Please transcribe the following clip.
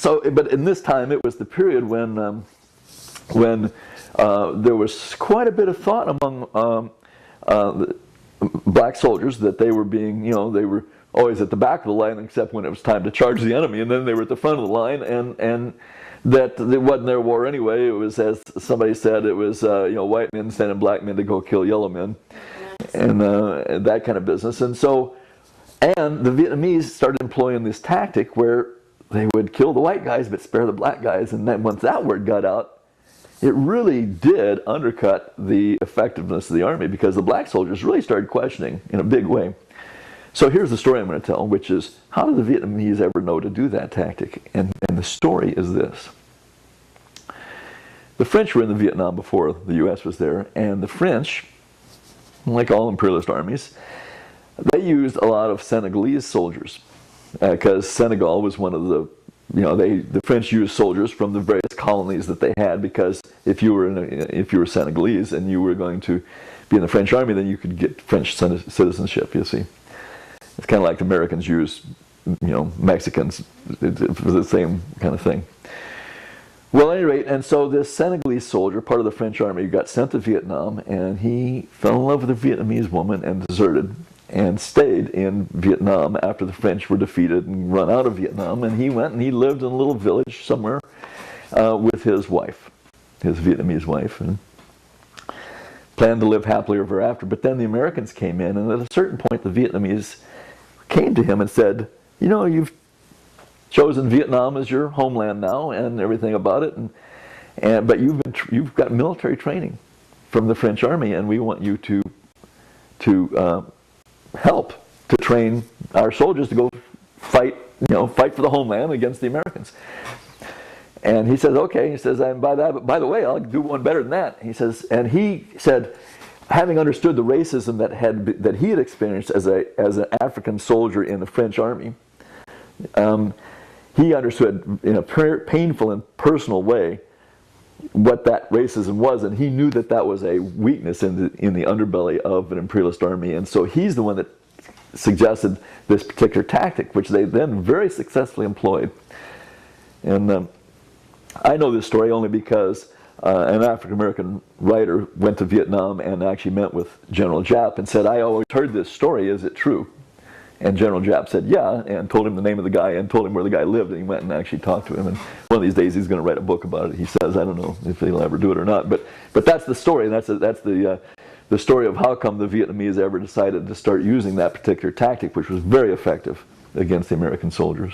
but in this time, it was the period when there was quite a bit of thought among the black soldiers that they were being, they were always at the back of the line, except when it was time to charge the enemy, and then they were at the front of the line, and that it wasn't their war anyway. It was, as somebody said, it was white men sending black men to go kill yellow men, and that kind of business. And the Vietnamese started employing this tactic where they would kill the white guys but spare the black guys, and then once that word got out, it really did undercut the effectiveness of the army, because the black soldiers really started questioning in a big way. So here's the story I'm going to tell, which is, how did the Vietnamese ever know to do that tactic? And the story is this. The French were in the Vietnam before the U.S. was there, and the French, like all imperialist armies, they used a lot of Senegalese soldiers, because Senegal was one of the, the French used soldiers from the various colonies that they had, because if you were Senegalese and you were going to be in the French army, then you could get French citizenship, you see. It's kind of like the Americans use, Mexicans. It was the same kind of thing. Well, at any rate, and so this Senegalese soldier, part of the French army, got sent to Vietnam, and he fell in love with a Vietnamese woman and deserted and stayed in Vietnam after the French were defeated and run out of Vietnam. And he went and he lived in a little village somewhere with his wife, his Vietnamese wife, and planned to live happily ever after. But then the Americans came in, and at a certain point the Vietnamese came to him and said, you've chosen Vietnam as your homeland now and everything about it, but you've got military training from the French army, and we want you to help to train our soldiers to go fight for the homeland against the Americans. And he says, okay. He says, and by the way, I'll do one better than that. He said, having understood the racism that he had experienced as an African soldier in the French army, he understood in a painful and personal way what that racism was, and he knew that was a weakness in the underbelly of an imperialist army. And so he's the one that suggested this particular tactic, which they then very successfully employed. And I know this story only because an African-American writer went to Vietnam and actually met with General Giap and said, I always heard this story, is it true? And General Giap said, yeah, and told him the name of the guy and told him where the guy lived, and he went and actually talked to him. And one of these days he's going to write a book about it, he says. I don't know if he'll ever do it or not, but that's the story, and that's the story of how come the Vietnamese ever decided to start using that particular tactic, which was very effective against the American soldiers.